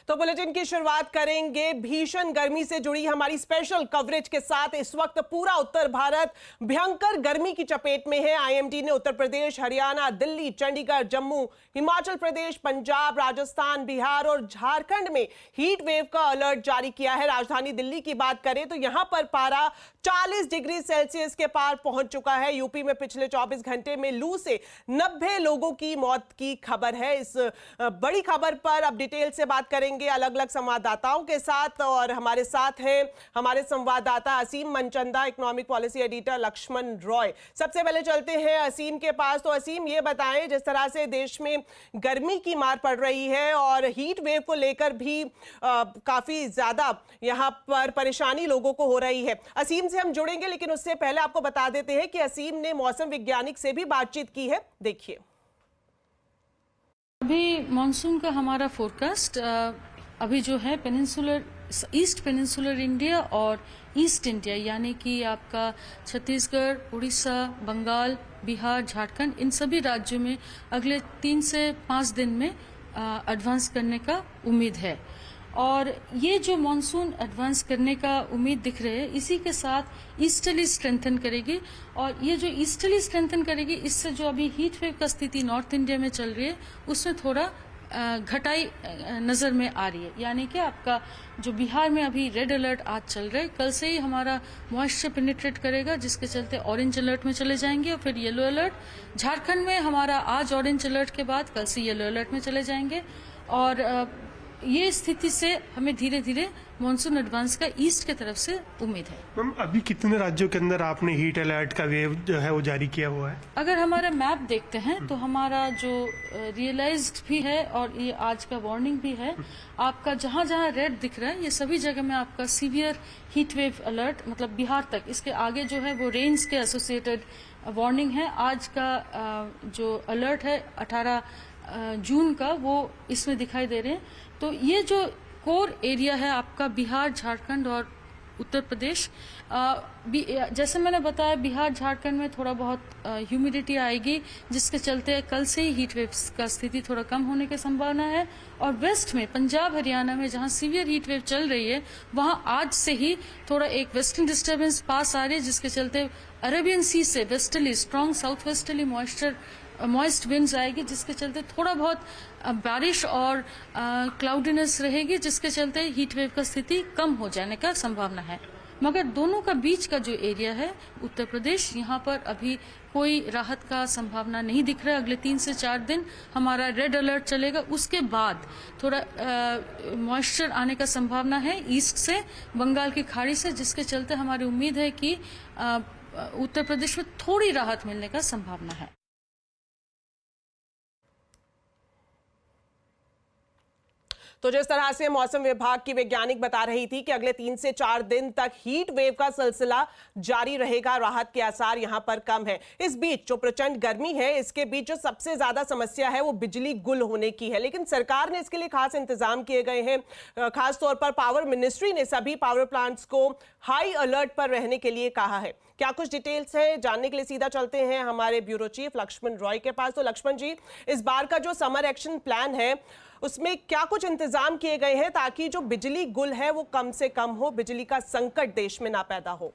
तो बुलेटिन की शुरुआत करेंगे भीषण गर्मी से जुड़ी हमारी स्पेशल कवरेज के साथ। इस वक्त पूरा उत्तर भारत भयंकर गर्मी की चपेट में है। आईएमडी ने उत्तर प्रदेश, हरियाणा, दिल्ली, चंडीगढ़, जम्मू, हिमाचल प्रदेश, पंजाब, राजस्थान, बिहार और झारखंड में हीट वेव का अलर्ट जारी किया है। राजधानी दिल्ली की बात करें तो यहां पर पारा 40 डिग्री सेल्सियस के पार पहुंच चुका है। यूपी में पिछले 24 घंटे में लू से 90 लोगों की मौत की खबर है। इस बड़ी खबर पर अब डिटेल से बात करेंगे अलग अलग संवाददाताओं के साथ, और हमारे साथ हैं हमारे संवाददाता Aseem Manchanda, economic policy editor Laxman Roy. सबसे पहले चलते हैं असीम के पास। तो असीम, ये बताएं, जिस तरह से देश में गर्मी की मार पड़ रही है और हीट वेव को लेकर भी काफी ज्यादा यहां पर परेशानी लोगों को हो रही है। असीम से हम जुड़ेंगे, लेकिन उससे पहले आपको बता देते हैं कि असीम ने मौसम वैज्ञानिक से भी बातचीत की है। देखिए, अभी मॉनसून का हमारा फोरकास्ट अभी जो है ईस्ट पेनिनसुलर इंडिया और ईस्ट इंडिया यानी कि आपका छत्तीसगढ़, उड़ीसा, बंगाल, बिहार, झारखंड, इन सभी राज्यों में अगले 3 से 5 दिन में एडवांस करने का उम्मीद है। और ये जो मॉनसून एडवांस करने का उम्मीद दिख रहे है, इसी के साथ ईस्टर्ली स्ट्रेंथन करेगी। और ये जो ईस्टर्ली स्ट्रेंथन करेगी, इससे जो अभी हीट वेव का स्थिति नॉर्थ इंडिया में चल रही है उसमें थोड़ा घटाई नजर में आ रही है। यानी कि आपका जो बिहार में अभी रेड अलर्ट आज चल रहा है, कल से ही हमारा मॉइस्चर पेनिट्रेट करेगा, जिसके चलते ऑरेंज अलर्ट में चले जाएंगे और फिर येलो अलर्ट। झारखंड में हमारा आज ऑरेंज अलर्ट के बाद कल से येलो अलर्ट में चले जाएंगे। और ये स्थिति से हमें धीरे धीरे मॉनसून एडवांस का ईस्ट की तरफ से उम्मीद है। मैम, अभी कितने राज्यों के अंदर आपने हीट अलर्ट का वेव जो है वो जारी किया हुआ है? अगर हमारा मैप देखते हैं तो हमारा जो रियलाइज्ड भी है और ये आज का वार्निंग भी है, आपका जहां जहां रेड दिख रहा है ये सभी जगह में आपका सीवियर हीट वेव अलर्ट, मतलब बिहार तक। इसके आगे जो है वो रेंज के एसोसिएटेड वार्निंग है। आज का जो अलर्ट है 18 जून का, वो इसमें दिखाई दे रहे हैं। तो ये जो कोर एरिया है आपका बिहार, झारखंड और उत्तर प्रदेश, जैसे मैंने बताया बिहार झारखंड में थोड़ा बहुत ह्यूमिडिटी आएगी, जिसके चलते कल से ही हीट वेव का स्थिति थोड़ा कम होने की संभावना है। और वेस्ट में पंजाब हरियाणा में जहां सीवियर हीट वेव चल रही है, वहां आज से ही थोड़ा एक वेस्टर्न डिस्टर्बेंस पास आ रही है, जिसके चलते अरेबियन सी से westerly strong south westerly moist winds आएगी, जिसके चलते थोड़ा बहुत बारिश और क्लाउडीनेस रहेगी, जिसके चलते हीट वेव का स्थिति कम हो जाने का संभावना है। मगर दोनों का बीच का जो एरिया है उत्तर प्रदेश, यहाँ पर अभी कोई राहत का संभावना नहीं दिख रहा है। अगले 3 से 4 दिन हमारा रेड अलर्ट चलेगा, उसके बाद थोड़ा मॉइस्चर आने का संभावना है ईस्ट से, बंगाल की खाड़ी से, जिसके चलते हमारी उम्मीद है कि उत्तर प्रदेश में थोड़ी राहत मिलने का संभावना है। तो जिस तरह से मौसम विभाग की वैज्ञानिक बता रही थी कि अगले 3 से 4 दिन तक हीट वेव का सिलसिला जारी रहेगा, राहत के आसार यहां पर कम है। इस बीच जो प्रचंड गर्मी है, इसके बीच जो सबसे ज्यादा समस्या है वो बिजली गुल होने की है, लेकिन सरकार ने इसके लिए खास इंतजाम किए गए हैं। खास तौर पर पावर मिनिस्ट्री ने सभी पावर प्लांट्स को हाई अलर्ट पर रहने के लिए कहा है। क्या कुछ डिटेल्स है, जानने के लिए सीधा चलते हैं हमारे ब्यूरो चीफ लक्ष्मण रॉय के पास। तो लक्ष्मण जी, इस बार का जो समर एक्शन प्लान है उसमें क्या कुछ इंतजाम किए गए हैं ताकि जो बिजली गुल है वो कम से कम हो, बिजली का संकट देश में ना पैदा हो?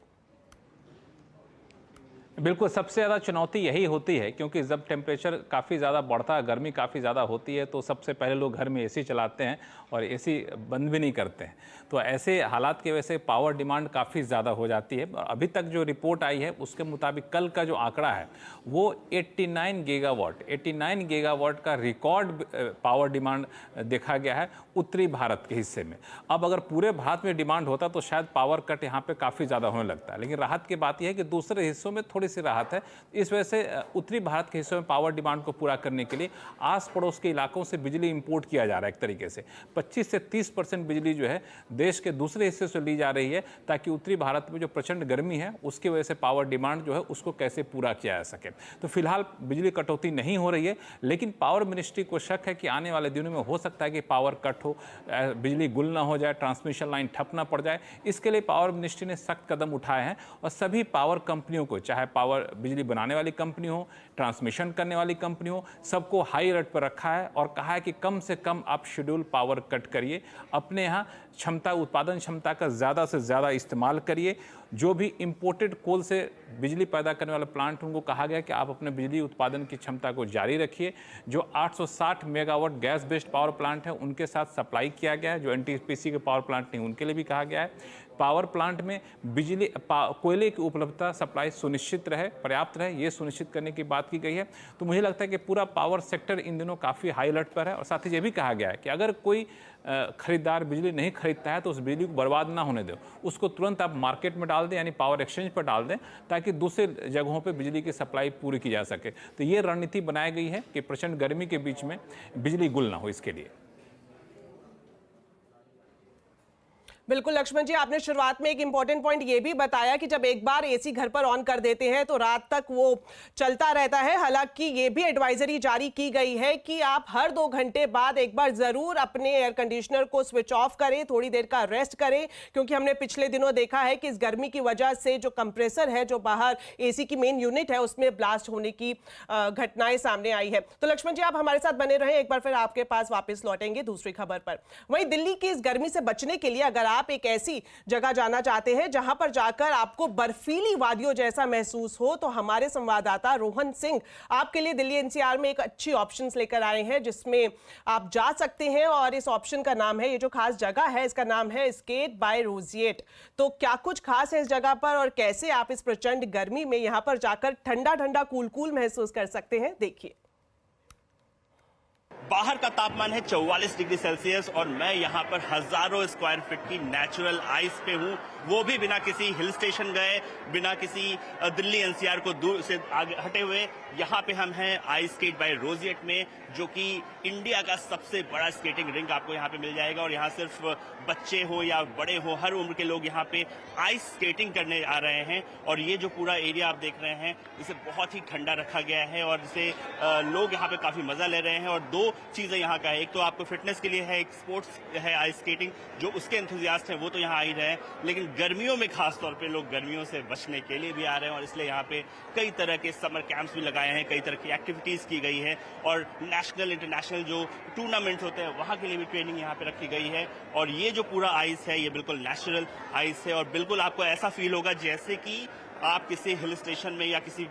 बिल्कुल, सबसे ज़्यादा चुनौती यही होती है, क्योंकि जब टेम्परेचर काफ़ी ज़्यादा बढ़ता है, गर्मी काफ़ी ज़्यादा होती है, तो सबसे पहले लोग घर में एसी चलाते हैं और एसी बंद भी नहीं करते हैं। तो ऐसे हालात की वजह से पावर डिमांड काफ़ी ज़्यादा हो जाती है। और अभी तक जो रिपोर्ट आई है उसके मुताबिक कल का जो आंकड़ा है वो 89 गीगावाट का रिकॉर्ड पावर डिमांड देखा गया है उत्तरी भारत के हिस्से में। अब अगर पूरे भारत में डिमांड होता तो शायद पावर कट यहाँ पर काफ़ी ज़्यादा होने लगता है, लेकिन राहत की बात यह है कि दूसरे हिस्सों में थोड़ी सी राहत है। इस वजह से उत्तरी भारत के हिस्सों में पावर डिमांड को पूरा करने के लिए आस पड़ोस के इलाकों से बिजली इंपोर्ट किया जा रहा है। एक तरीके से 25 से 30% बिजली जो है देश के दूसरे हिस्से से ली जा रही है, ताकि उत्तरी भारत में जो प्रचंड गर्मी है उसकी वजह से पावर डिमांड जो है उसको कैसे पूरा किया जा सके। तो फिलहाल बिजली कटौती नहीं हो रही है, लेकिन पावर मिनिस्ट्री को शक है कि आने वाले दिनों में हो सकता है कि पावर कट हो, बिजली गुल ना हो जाए, ट्रांसमिशन लाइन ठप ना पड़ जाए। इसके लिए पावर मिनिस्ट्री ने सख्त कदम उठाए हैं और सभी पावर कंपनियों को, चाहे पावर बिजली बनाने वाली कंपनी हो, ट्रांसमिशन करने वाली कंपनी हो, सबको हाई अलर्ट पर रखा है और कहा है कि कम से कम आप शेड्यूल पावर कट करिए, अपने यहाँ क्षमता, उत्पादन क्षमता का ज़्यादा से ज़्यादा इस्तेमाल करिए। जो भी इंपोर्टेड कोल से बिजली पैदा करने वाले प्लांट, उनको कहा गया कि आप अपने बिजली उत्पादन की क्षमता को जारी रखिए। जो 860 megawatt gas based power plant है उनके साथ सप्लाई किया गया है, जो एनटीपीसी के पावर प्लांट नहीं उनके लिए भी कहा गया है। पावर प्लांट में बिजली कोयले की उपलब्धता, सप्लाई सुनिश्चित रहे, पर्याप्त रहे, ये सुनिश्चित करने की बात की गई है। तो मुझे लगता है कि पूरा पावर सेक्टर इन दिनों काफ़ी हाई अलर्ट पर है। और साथ ही ये भी कहा गया है कि अगर कोई खरीदार बिजली नहीं खरीदता है तो उस बिजली को बर्बाद ना होने दो, उसको तुरंत आप मार्केट में डाल दें, यानी पावर एक्सचेंज पर डाल दें, ताकि दूसरे जगहों पे बिजली की सप्लाई पूरी की जा सके। तो ये रणनीति बनाई गई है कि प्रचंड गर्मी के बीच में बिजली गुल ना हो, इसके लिए। बिल्कुल लक्ष्मण जी, आपने शुरुआत में एक इंपॉर्टेंट पॉइंट ये भी बताया कि जब एक बार एसी घर पर ऑन कर देते हैं तो रात तक वो चलता रहता है। हालांकि ये भी एडवाइजरी जारी की गई है कि आप हर 2 घंटे बाद एक बार जरूर अपने एयर कंडीशनर को स्विच ऑफ करें, थोड़ी देर का रेस्ट करें, क्योंकि हमने पिछले दिनों देखा है कि इस गर्मी की वजह से जो कंप्रेसर है, जो बाहर एसी की मेन यूनिट है, उसमें ब्लास्ट होने की घटनाएं सामने आई है। तो लक्ष्मण जी, आप हमारे साथ बने रहें, एक बार फिर आपके पास वापस लौटेंगे दूसरी खबर पर। वहीं दिल्ली की इस गर्मी से बचने के लिए अगर आप एक ऐसी जगह जाना चाहते हैं जहां पर जाकर आपको बर्फीली वादियों जैसा महसूस हो, तो हमारे संवाददाता रोहन सिंह आपके लिए दिल्ली एनसीआर में एक अच्छी ऑप्शंस लेकर आए हैं जिसमें आप जा सकते हैं। और इस ऑप्शन का नाम है, ये जो खास जगह है इसका नाम है स्केट बाय रोजिएट। तो क्या कुछ खास है इस जगह पर और कैसे आप इस प्रचंड गर्मी में यहां पर जाकर ठंडा ठंडा कूल कूल महसूस कर सकते हैं, देखिए। बाहर का तापमान है 44 डिग्री सेल्सियस और मैं यहाँ पर हजारों स्क्वायर फीट की नेचुरल आइस पे हूँ, वो भी बिना किसी हिल स्टेशन गए, बिना किसी दिल्ली एनसीआर को दूर से आगे हटे हुए। यहाँ पे हम हैं आइस स्केट बाय रोजिएट में, जो कि इंडिया का सबसे बड़ा स्केटिंग रिंग आपको यहाँ पे मिल जाएगा। और यहाँ सिर्फ बच्चे हो या बड़े हो, हर उम्र के लोग यहाँ पे आइस स्केटिंग करने आ रहे हैं। और ये जो पूरा एरिया आप देख रहे हैं, इसे बहुत ही ठंडा रखा गया है और इसे लोग यहाँ पे काफी मजा ले रहे हैं। और 2 चीजें यहाँ का है, एक तो आपको फिटनेस के लिए है, एक स्पोर्ट्स है आइस स्केटिंग, जो उसके एंथुसियास्ट हैं वो तो यहाँ आ ही रहे हैं, लेकिन गर्मियों में खास तौर पे लोग गर्मियों से बचने के लिए भी आ रहे हैं। और इसलिए यहाँ पे कई तरह के समर कैंप्स भी लगाए हैं, कई तरह की एक्टिविटीज की गई है और नेशनल इंटरनेशनल जो टूर्नामेंट्स होते हैं वहाँ के लिए भी ट्रेनिंग यहाँ पे रखी गई है। और ये जो पूरा आइस है ये बिल्कुल नेचुरल आइस है और बिल्कुल आपको ऐसा फील होगा जैसे कि आप किसी हिल स्टेशन में या किसी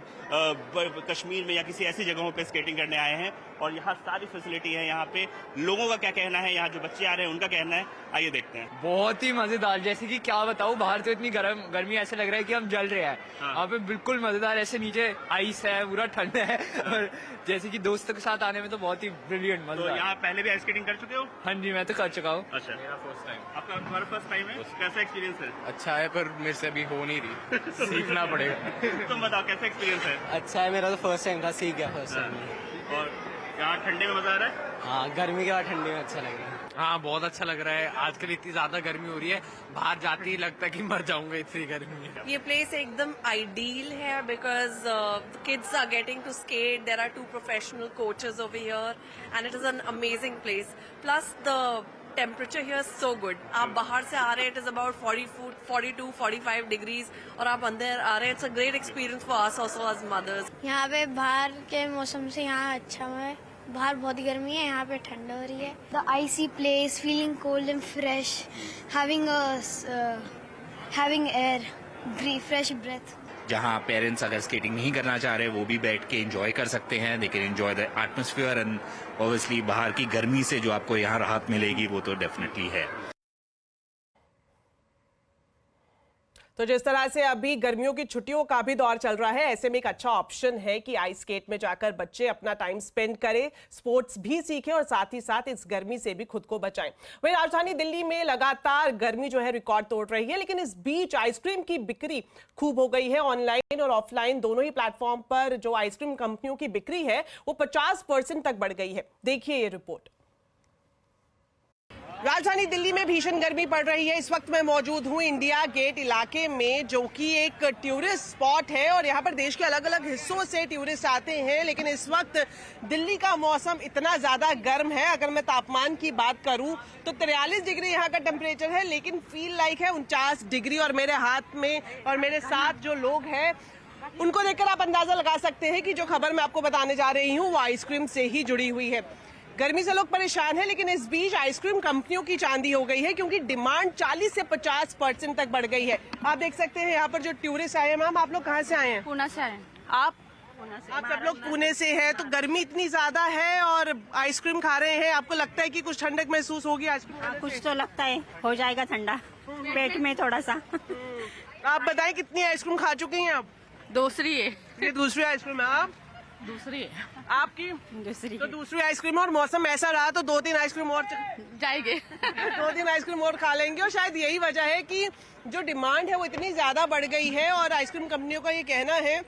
कश्मीर में या किसी ऐसी जगहों पे स्केटिंग करने आए हैं। और यहाँ सारी फैसिलिटी है। यहाँ पे लोगों का क्या कहना है, यहाँ जो बच्चे आ रहे हैं उनका कहना है, आइए देखते हैं। बहुत ही मजेदार, जैसे कि क्या बताऊँ, बाहर तो इतनी गर्मी ऐसे लग रहा है कि हम जल रहे हैं। यहाँ पे बिल्कुल मजेदार, ऐसे नीचे आइस है, पूरा ठंड है और जैसे कि दोस्तों के साथ आने में तो बहुत ही ब्रिलियंट मजा। तो यहाँ पहले भी आइस स्केटिंग कर चुके हो? हाँ जी, मैं तो कर चुका हूँ। अच्छा, मेरा फर्स्ट टाइम। आपका तुम्हारा फर्स्ट टाइम है? कैसा एक्सपीरियंस है? अच्छा है, पर मेरे से अभी हो नहीं रही, सीखना पड़ेगा। तुम बताओ कैसा एक्सपीरियंस है? अच्छा है, मेरा तो फर्स्ट टाइम था, सीख गया फर्स्ट टाइम। और यहाँ ठंडे में मजा आ रहा है? हाँ, गर्मी के बाद ठंडी में अच्छा लग रहा है। हाँ, बहुत अच्छा लग रहा है। आजकल इतनी ज्यादा गर्मी हो रही है, बाहर जाते ही लगता है कि मर जाऊंगा इतनी गर्मी में। ये प्लेस एकदम आइडियल है because kids are getting to skate, there are 2 professional coaches over here and it is an amazing place. Plus the temperature here so good. आप बाहर से आ रहे हैं, इट इज अबाउट 42-45 डिग्रीज और आप अंदर आ रहे हैं। It's a great experience for us also as mothers. यहाँ पे बाहर के मौसम से यहाँ अच्छा है, बाहर बहुत गर्मी है, यहाँ पे ठंडा हो रही है। The icy place, feeling cold and fresh, having air, fresh breath. जहाँ पेरेंट्स अगर स्केटिंग नहीं करना चाह रहे वो भी बैठ के एंजॉय कर सकते हैं, they can enjoy the atmosphere and obviously बाहर की गर्मी से जो आपको यहाँ राहत मिलेगी वो तो डेफिनेटली है। तो जिस तरह से अभी गर्मियों की छुट्टियों का भी दौर चल रहा है, ऐसे में एक अच्छा ऑप्शन है कि आइस स्केट में जाकर बच्चे अपना टाइम स्पेंड करें, स्पोर्ट्स भी सीखें और साथ ही साथ इस गर्मी से भी खुद को बचाएं। वहीं राजधानी दिल्ली में लगातार गर्मी जो है रिकॉर्ड तोड़ रही है, लेकिन इस बीच आइसक्रीम की बिक्री खूब हो गई है। ऑनलाइन और ऑफलाइन दोनों ही प्लेटफॉर्म पर जो आइसक्रीम कंपनियों की बिक्री है वो 50% तक बढ़ गई है। देखिए ये रिपोर्ट। राजधानी दिल्ली में भीषण गर्मी पड़ रही है। इस वक्त मैं मौजूद हूं इंडिया गेट इलाके में, जो कि एक टूरिस्ट स्पॉट है और यहाँ पर देश के अलग अलग हिस्सों से टूरिस्ट आते हैं। लेकिन इस वक्त दिल्ली का मौसम इतना ज्यादा गर्म है, अगर मैं तापमान की बात करूं तो 43 डिग्री यहाँ का टेम्परेचर है, लेकिन फील लाइक है 49 डिग्री। और मेरे हाथ में और मेरे साथ जो लोग हैं उनको देखकर आप अंदाजा लगा सकते हैं कि जो खबर मैं आपको बताने जा रही हूँ वो आइसक्रीम से ही जुड़ी हुई है। गर्मी से लोग परेशान हैं, लेकिन इस बीच आइसक्रीम कंपनियों की चांदी हो गई है, क्योंकि डिमांड 40 से 50% तक बढ़ गई है। आप देख सकते हैं यहाँ पर जो टूरिस्ट आए हैं। मैम, आप लोग कहाँ से आए हैं? पुणे से आए। आप सब लोग पुणे से हैं, तो गर्मी इतनी ज्यादा है और आइसक्रीम खा रहे हैं, आपको लगता है कि कुछ ठंडक महसूस होगी आइसक्रीम? कुछ तो लगता है, हो जाएगा ठंडा पेट में थोड़ा सा। आप बताएं कितनी आइसक्रीम खा चुकी हैं आप? दूसरी है। ये दूसरी आइसक्रीम है। आप? दूसरी है। आपकी? दूसरी। तो दूसरी आइसक्रीम, और मौसम ऐसा रहा तो 2-3 आइसक्रीम और जाएंगे। 2-3 आइसक्रीम और खा लेंगे। और शायद यही वजह है कि जो डिमांड है वो इतनी ज्यादा बढ़ गई है। और आइसक्रीम कंपनियों का ये कहना है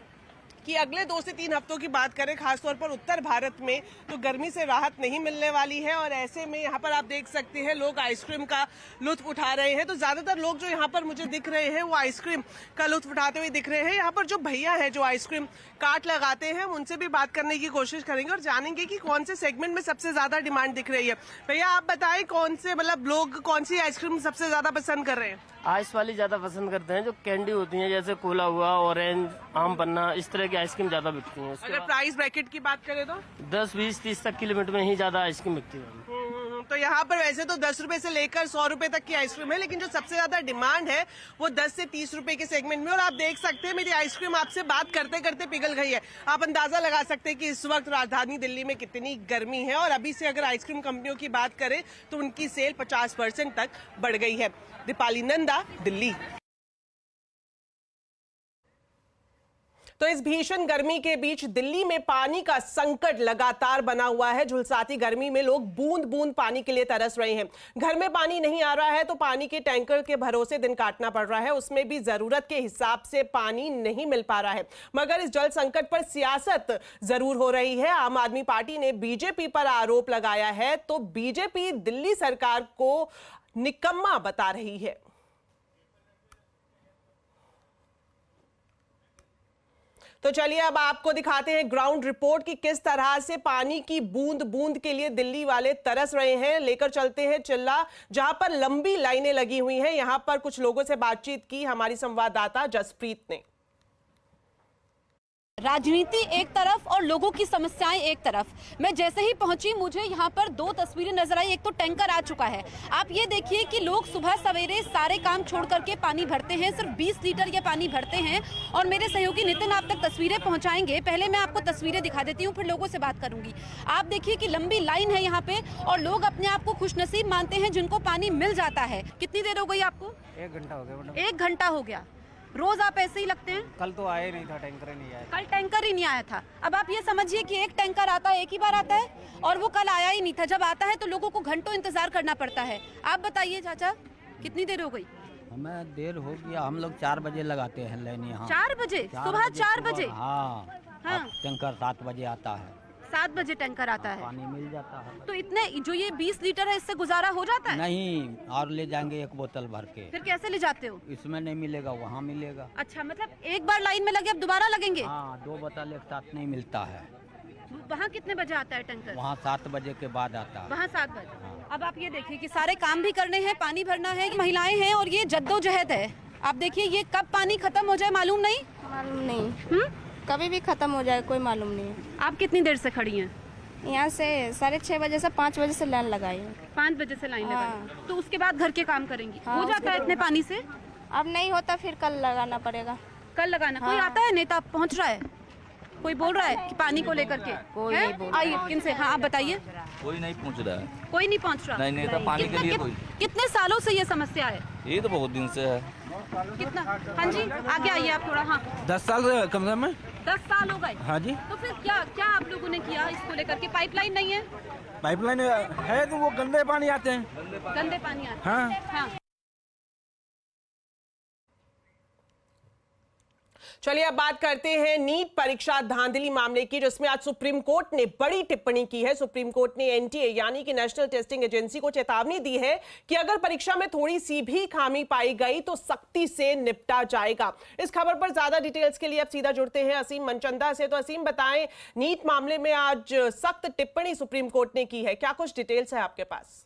कि अगले 2 से 3 हफ्तों की बात करें, खासतौर पर उत्तर भारत में, तो गर्मी से राहत नहीं मिलने वाली है। और ऐसे में यहाँ पर आप देख सकते हैं लोग आइसक्रीम का लुत्फ उठा रहे हैं। तो ज्यादातर लोग जो यहाँ पर मुझे दिख रहे हैं वो आइसक्रीम का लुत्फ उठाते हुए दिख रहे हैं। यहाँ पर जो भैया हैं जो आइसक्रीम काट लगाते हैं, हम उनसे भी बात करने की कोशिश करेंगे और जानेंगे कि कौन से सेगमेंट में सबसे ज्यादा डिमांड दिख रही है। भैया, आप बताएं कौन से, मतलब लोग कौन सी आइसक्रीम सबसे ज्यादा पसंद कर रहे हैं? आइस वाली ज्यादा पसंद करते हैं, जो कैंडी होती है, जैसे कोला हुआ, ऑरेंज, आम पन्ना, इस तरह की आइसक्रीम ज्यादा बिकती है। अगर प्राइस ब्रैकेट की बात करें तो 10, 20, 30 तक की लिमिट में ही ज्यादा आइसक्रीम बिकती है। तो यहाँ पर वैसे तो 10 रुपए से लेकर 100 रुपए तक की आइसक्रीम है, लेकिन जो सबसे ज्यादा डिमांड है वो 10 से 30 रुपए के सेगमेंट में। और आप देख सकते हैं मेरी आइसक्रीम आपसे बात करते करते पिघल गई है। आप अंदाजा लगा सकते हैं कि इस वक्त राजधानी दिल्ली में कितनी गर्मी है। और अभी से अगर आइसक्रीम कंपनियों की बात करें तो उनकी सेल 50% तक बढ़ गई है। दीपाली नंदा, दिल्ली। तो इस भीषण गर्मी के बीच दिल्ली में पानी का संकट लगातार बना हुआ है। झुलसाती गर्मी में लोग बूंद बूंद पानी के लिए तरस रहे हैं। घर में पानी नहीं आ रहा है तो पानी के टैंकर के भरोसे दिन काटना पड़ रहा है। उसमें भी जरूरत के हिसाब से पानी नहीं मिल पा रहा है। मगर इस जल संकट पर सियासत जरूर हो रही है। आम आदमी पार्टी ने बीजेपी पर आरोप लगाया है, तो बीजेपी दिल्ली सरकार को निकम्मा बता रही है। तो चलिए अब आपको दिखाते हैं ग्राउंड रिपोर्ट कि किस तरह से पानी की बूंद बूंद के लिए दिल्ली वाले तरस रहे हैं। लेकर चलते हैं चिल्ला, जहां पर लंबी लाइनें लगी हुई हैं। यहां पर कुछ लोगों से बातचीत की हमारी संवाददाता जसप्रीत ने। राजनीति एक तरफ और लोगों की समस्याएं एक तरफ। मैं जैसे ही पहुंची मुझे यहाँ पर 2 तस्वीरें नजर आई। एक तो टैंकर आ चुका है। आप ये देखिए कि लोग सुबह सवेरे सारे काम छोड़ करके पानी भरते हैं। सिर्फ 20 लीटर ये पानी भरते हैं। और मेरे सहयोगी नितिन आप तक तस्वीरें पहुंचाएंगे। पहले मैं आपको तस्वीरें दिखा देती हूँ, फिर लोगों से बात करूंगी। आप देखिए कि लंबी लाइन है यहाँ पे और लोग अपने आप को खुशनसीब मानते हैं जिनको पानी मिल जाता है। कितनी देर हो गई आपको? 1 घंटा हो गया। 1 घंटा हो गया। रोज आप ऐसे ही लगते हैं? कल तो आया नहीं था, टैंकर ही नहीं आया। कल टैंकर ही नहीं आया था। अब आप ये समझिए कि एक टैंकर आता है, एक ही बार आता है, और वो कल आया ही नहीं था। जब आता है तो लोगों को घंटों इंतजार करना पड़ता है। आप बताइए चाचा, कितनी देर हो गई? हमें देर हो गया। हम लोग 4 बजे लगाते हैं लाइन यहाँ। 4 बजे? सुबह 4 बजे? हाँ। टैंकर 7 बजे आता है। 7 बजे टैंकर आता है, पानी मिल जाता है। तो इतने जो ये 20 लीटर है इससे गुजारा हो जाता है? नहीं, और ले जाएंगे 1 बोतल भर के। फिर कैसे ले जाते हो? इसमें नहीं मिलेगा, वहाँ मिलेगा। अच्छा, मतलब एक बार लाइन में लगे अब दोबारा लगेंगे? हाँ, 2 बोतल एक साथ नहीं मिलता है। वहाँ कितने बजे आता है टैंकर? वहाँ 7 बजे के बाद आता है। वहाँ 7 बजे। अब आप ये देखिए कि सारे काम भी करने हैं, पानी भरना है, महिलाएं हैं और ये जद्दोजहद है। आप देखिए ये कब पानी खत्म हो जाए मालूम नहीं। मालूम नहीं। कभी भी खत्म हो जाए कोई मालूम नहीं है। आप कितनी देर से खड़ी हैं? यहाँ से 6:30 बजे से 5 बजे से लाइन लगाई है। 5 बजे से लाइन लगाई, तो उसके बाद घर के काम करेंगी? हाँ, हो जाता है इतने पानी से? अब नहीं होता फिर कल लगाना पड़ेगा। कल लगाना? कोई आता है? नेता पहुँच रहा है? कोई बोल रहा है कि पानी को लेकर के? कोई नहीं बोल। आइए, किनसे? हाँ, आप बताइए। कोई नहीं पहुंच रहा है। कोई नहीं पहुंच रहा? नहीं नेता पानी के लिए कोई। कितने सालों से ये समस्या है? ये तो बहुत दिन से है। कितना? हाँ जी, आगे आइए आप थोड़ा। हाँ, 10 साल से कम से कम। 10 साल हो गए? हाँ जी। तो फिर क्या आप लोगों ने किया इसको लेकर के? पाइपलाइन नहीं है? पाइपलाइन है तो वो गंदे पानी आते हैं। गंदे पानी आते हैं? हाँ। हाँ। चलिए अब बात करते हैं नीट परीक्षा धांधली मामले की, जिसमें आज सुप्रीम कोर्ट ने बड़ी टिप्पणी की है। सुप्रीम कोर्ट ने एनटीए यानी कि नेशनल टेस्टिंग एजेंसी को चेतावनी दी है कि अगर परीक्षा में थोड़ी सी भी खामी पाई गई तो सख्ती से निपटा जाएगा। इस खबर पर ज्यादा डिटेल्स के लिए अब सीधा जुड़ते हैं असीम मनचंदा से। तो असीम, बताएं, नीट मामले में आज सख्त टिप्पणी सुप्रीम कोर्ट ने की है, क्या कुछ डिटेल्स है आपके पास?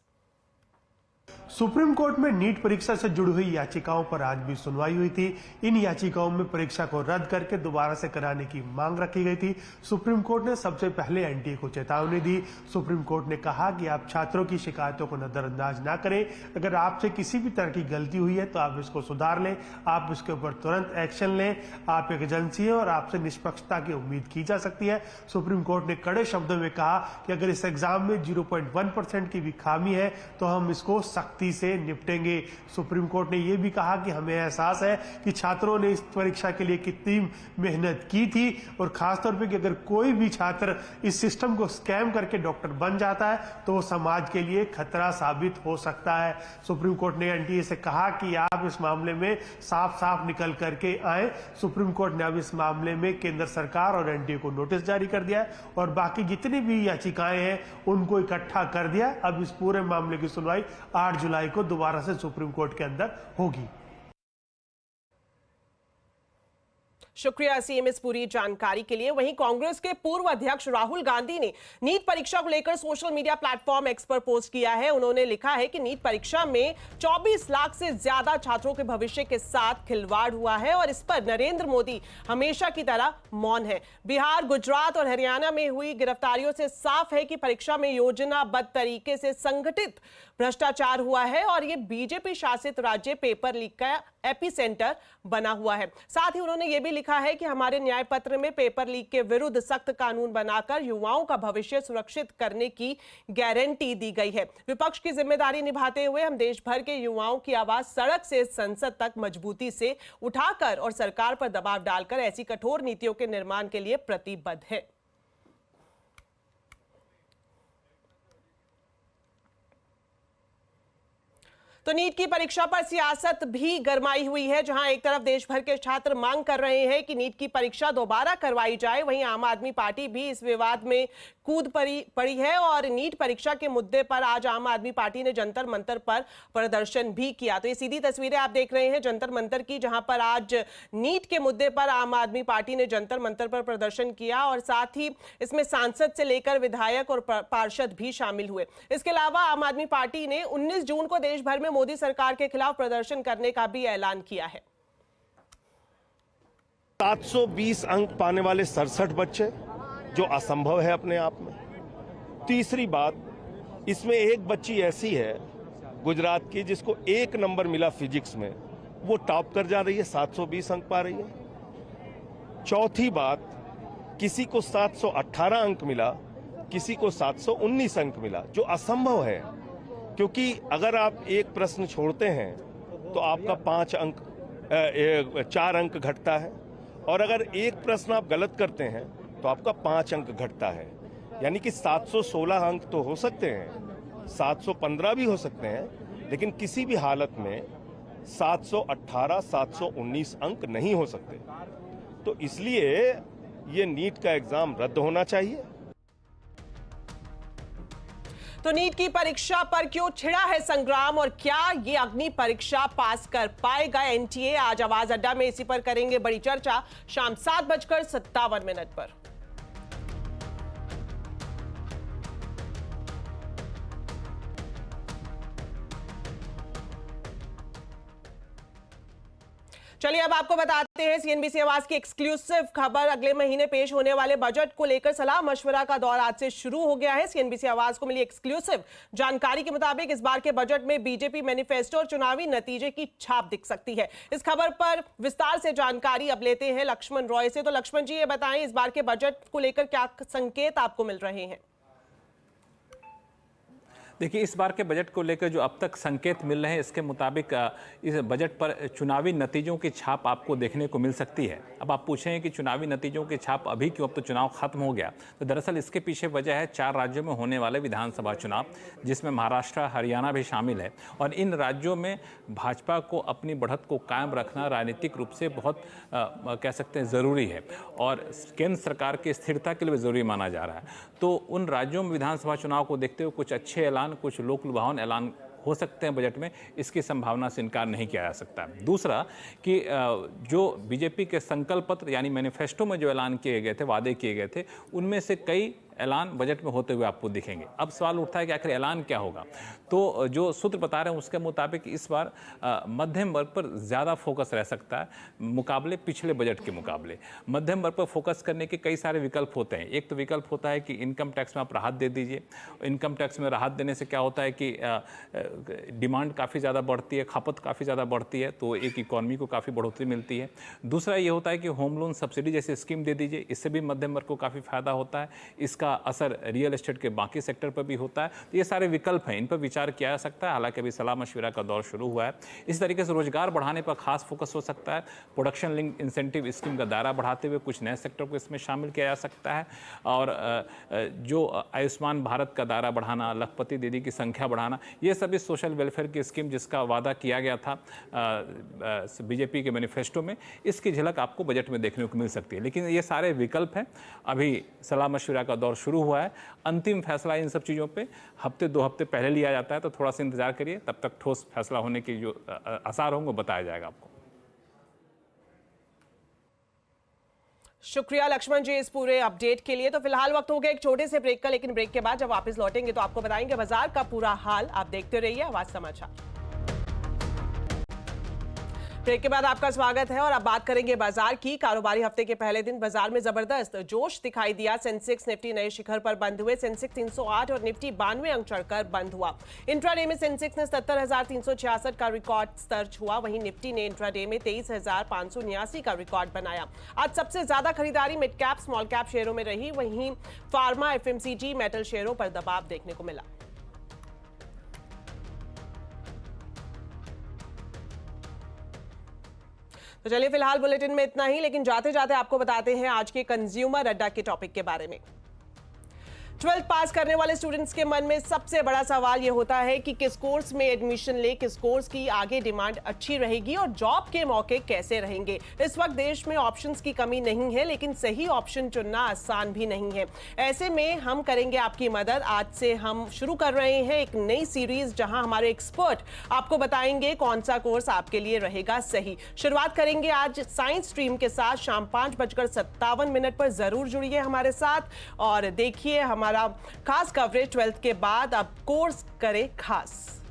सुप्रीम कोर्ट में नीट परीक्षा से जुड़ी हुई याचिकाओं पर आज भी सुनवाई हुई थी। इन याचिकाओं में परीक्षा को रद्द करके दोबारा से कराने की मांग रखी गई थी। सुप्रीम कोर्ट ने सबसे पहले एनटीए को चेतावनी दी। सुप्रीम कोर्ट ने कहा कि आप छात्रों की शिकायतों को नजरअंदाज ना करें। अगर आपसे किसी भी तरह की गलती हुई है तो आप इसको सुधार लें, आप इसके ऊपर तुरंत एक्शन लें। आप एक एजेंसी है और आपसे निष्पक्षता की उम्मीद की जा सकती है। सुप्रीम कोर्ट ने कड़े शब्दों में कहा कि अगर इस एग्जाम में 0.1% की भी खामी है तो हम इसको सख्ती से निपटेंगे। सुप्रीम कोर्ट ने यह भी कहा कि हमें एहसास है कि छात्रों ने इस परीक्षा के लिए कितनी मेहनत की थी और खासतौर पे कि अगर कोई भी छात्र इस सिस्टम को स्कैम करके डॉक्टर बन जाता है तो वो समाज के लिए खतरा साबित हो सकता है। सुप्रीम कोर्ट ने एनटीए से कहा कि आप इस मामले में साफ साफ निकल करके आए। सुप्रीम कोर्ट ने अब इस मामले में केंद्र सरकार और एनटीए को नोटिस जारी कर दिया है और बाकी जितनी भी याचिकाएं हैं उनको इकट्ठा कर दिया। अब इस पूरे मामले की सुनवाई 8 जुलाई को दोबारा से सुप्रीम कोर्ट के अंदर होगी। शुक्रिया सीएम इस पूरी जानकारी के लिए। वहीं कांग्रेस के पूर्व अध्यक्ष राहुल गांधी ने नीट परीक्षा को लेकर सोशल मीडिया प्लेटफॉर्म एक्स पर पोस्ट किया है। उन्होंने लिखा है कि नीट परीक्षा में 24 लाख से ज्यादा छात्रों के भविष्य के साथ खिलवाड़ हुआ है और इस पर नरेंद्र मोदी हमेशा की तरह मौन है। बिहार, गुजरात और हरियाणा में हुई गिरफ्तारियों से साफ है कि परीक्षा में योजनाबद्ध तरीके से संगठित भ्रष्टाचार हुआ है और ये बीजेपी शासित राज्य पेपर लीक का एपी सेंटर बना हुआ है। साथ ही उन्होंने ये भी लिखा है कि हमारे न्याय पत्र में पेपर लीक के विरुद्ध सख्त कानून बनाकर युवाओं का भविष्य सुरक्षित करने की गारंटी दी गई है। विपक्ष की जिम्मेदारी निभाते हुए हम देश भर के युवाओं की आवाज सड़क से संसद तक मजबूती से उठाकर और सरकार पर दबाव डालकर ऐसी कठोर नीतियों के निर्माण के लिए प्रतिबद्ध है। तो नीट की परीक्षा पर सियासत भी गरमाई हुई है। जहां एक तरफ देश भर के छात्र मांग कर रहे हैं कि नीट की परीक्षा दोबारा करवाई जाए, वहीं आम आदमी पार्टी भी इस विवाद में कूद पड़ी है और नीट परीक्षा के मुद्दे पर आज आम आदमी पार्टी ने जंतर मंतर पर प्रदर्शन भी किया। तो ये सीधी तस्वीरें आप देख रहे हैं जंतर मंतर की, जहां पर आज नीट के मुद्दे पर आम आदमी पार्टी ने जंतर मंतर पर प्रदर्शन किया और साथ ही इसमें सांसद से लेकर विधायक और पार्षद भी शामिल हुए। इसके अलावा आम आदमी पार्टी ने 19 जून को देश भर में मोदी सरकार के खिलाफ प्रदर्शन करने का भी ऐलान किया है। 720 अंक पाने वाले 67 बच्चे, जो असंभव है अपने आप में। तीसरी बात, इसमें एक बच्ची ऐसी है गुजरात की जिसको 1 नंबर मिला फिजिक्स में, वो टॉप कर जा रही है, 720 अंक पा रही है। चौथी बात, किसी को 718 अंक मिला, किसी को 719 अंक मिला, जो असंभव है क्योंकि अगर आप एक प्रश्न छोड़ते हैं तो आपका 4 अंक घटता है और अगर एक प्रश्न आप गलत करते हैं तो आपका 5 अंक घटता है। यानी कि 716 अंक तो हो सकते हैं, 715 भी हो सकते हैं, लेकिन किसी भी हालत में 718, 719 अंक नहीं हो सकते। तो इसलिए ये नीट का एग्जाम रद्द होना चाहिए। तो नीट की परीक्षा पर क्यों छिड़ा है संग्राम और क्या ये अग्नि परीक्षा पास कर पाएगा एनटीए? आज आवाज अड्डा में इसी पर करेंगे बड़ी चर्चा शाम 7:57 पर। चलिए अब आपको बताते हैं सीएनबीसी आवाज की एक्सक्लूसिव खबर। अगले महीने पेश होने वाले बजट को लेकर सलाह मशवरा का दौर आज से शुरू हो गया है। सीएनबीसी आवाज को मिली एक्सक्लूसिव जानकारी के मुताबिक इस बार के बजट में बीजेपी मैनिफेस्टो और चुनावी नतीजे की छाप दिख सकती है। इस खबर पर विस्तार से जानकारी अब लेते हैं लक्ष्मण रॉय से। तो लक्ष्मण जी, ये बताएं इस बार के बजट को लेकर क्या संकेत आपको मिल रहे हैं? देखिए, इस बार के बजट को लेकर जो अब तक संकेत मिल रहे हैं इसके मुताबिक इस बजट पर चुनावी नतीजों की छाप आपको देखने को मिल सकती है। अब आप पूछें कि चुनावी नतीजों की छाप अभी क्यों, अब तो चुनाव खत्म हो गया। तो दरअसल इसके पीछे वजह है 4 राज्यों में होने वाले विधानसभा चुनाव, जिसमें महाराष्ट्र, हरियाणा भी शामिल है। और इन राज्यों में भाजपा को अपनी बढ़त को कायम रखना राजनीतिक रूप से बहुत कह सकते हैं ज़रूरी है और केंद्र सरकार की स्थिरता के लिए ज़रूरी माना जा रहा है। तो उन राज्यों में विधानसभा चुनाव को देखते हुए कुछ अच्छे ऐलान, कुछ लोक लुभावन ऐलान हो सकते हैं बजट में, इसकी संभावना से इनकार नहीं किया जा सकता। दूसरा कि जो बीजेपी के संकल्प पत्र यानी मैनिफेस्टो में जो ऐलान किए गए थे, वादे किए गए थे, उनमें से कई ऐलान बजट में होते हुए आपको दिखेंगे। अब सवाल उठता है कि आखिर ऐलान क्या होगा। तो जो सूत्र बता रहे हैं उसके मुताबिक इस बार मध्यम वर्ग पर ज़्यादा फोकस रह सकता है मुकाबले पिछले बजट के मुकाबले। मध्यम वर्ग पर फोकस करने के कई सारे विकल्प होते हैं। एक तो विकल्प होता है कि इनकम टैक्स में आप राहत दे दीजिए। इनकम टैक्स में राहत देने से क्या होता है कि डिमांड काफ़ी ज़्यादा बढ़ती है, खपत काफ़ी ज़्यादा बढ़ती है, तो एक इकॉनमी को काफ़ी बढ़ोतरी मिलती है। दूसरा ये होता है कि होम लोन सब्सिडी जैसी स्कीम दे दीजिए, इससे भी मध्यम वर्ग को काफ़ी फायदा होता है। इसका असर रियल एस्टेट के बाकी सेक्टर पर भी होता है। तो ये सारे विकल्प हैं, इन पर विचार किया जा सकता है। हालांकि अभी सलाह मशविरा का दौर शुरू हुआ है। इस तरीके से रोजगार बढ़ाने पर खास फोकस हो सकता है। प्रोडक्शन लिंक इंसेंटिव स्कीम का दायरा बढ़ाते हुए कुछ नए सेक्टर को इसमें शामिल किया जा सकता है। और जो आयुष्मान भारत का दायरा बढ़ाना, लखपति दीदी की संख्या बढ़ाना, ये सभी सोशल वेलफेयर की स्कीम जिसका वादा किया गया था बीजेपी के मैनिफेस्टो में, इसकी झलक आपको बजट में देखने को मिल सकती है। लेकिन ये सारे विकल्प हैं, अभी सलाह मशविरा का दौर शुरू हुआ है। अंतिम फैसला इन सब चीज़ों पे हफ्ते 2 हफ्ते पहले लिया जाता है, तो थोड़ा सा इंतजार करिए, तब तक ठोस फैसला होने की जो आसार होंगे बताया जाएगा आपको। शुक्रिया लक्ष्मण जी इस पूरे अपडेट के लिए। तो फिलहाल वक्त हो गया एक छोटे से ब्रेक का, लेकिन ब्रेक के बाद जब वापस लौटेंगे तो आपको बताएंगे बाजार का पूरा हाल। आप देखते रहिए आवाज समाचार। ब्रेक के बाद आपका स्वागत है और अब बात करेंगे बाजार की। कारोबारी हफ्ते के पहले दिन बाजार में जबरदस्त जोश दिखाई दिया। सेंसेक्स निफ्टी नए शिखर पर बंद हुए। सेंसेक्स 308 और निफ्टी 92 अंक चढ़कर बंद हुआ। इंट्राडे में सेंसेक्स ने 77,366 का रिकॉर्ड स्तर छुआ। वहीं निफ्टी ने इंट्राडे में 23,589 का रिकॉर्ड बनाया। आज सबसे ज्यादा खरीदारी मिड कैप स्मॉल कैप शेयरों में रही। वहीं फार्मा, एफएमसीजी, मेटल शेयरों पर दबाव देखने को मिला। तो चलिए फिलहाल बुलेटिन में इतना ही, लेकिन जाते जाते आपको बताते हैं आज के कंज्यूमर अड्डा के टॉपिक के बारे में। 12th पास करने वाले स्टूडेंट्स के मन में सबसे बड़ा सवाल यह होता है कि किस कोर्स में एडमिशन ले, किस कोर्स की आगे डिमांड अच्छी रहेगी और जॉब के मौके कैसे रहेंगे। इस वक्त देश में ऑप्शंस की कमी नहीं है, लेकिन सही ऑप्शन चुनना आसान भी नहीं है। ऐसे में हम करेंगे आपकी मदद। आज से हम शुरू कर रहे हैं एक नई सीरीज जहां हमारे एक्सपर्ट आपको बताएंगे कौन सा कोर्स आपके लिए रहेगा सही। शुरुआत करेंगे आज साइंस स्ट्रीम के साथ। शाम 5:57 पर जरूर जुड़िए हमारे साथ और देखिए हमारा खास कवरेज 12th के बाद। अब कोर्स करे खास।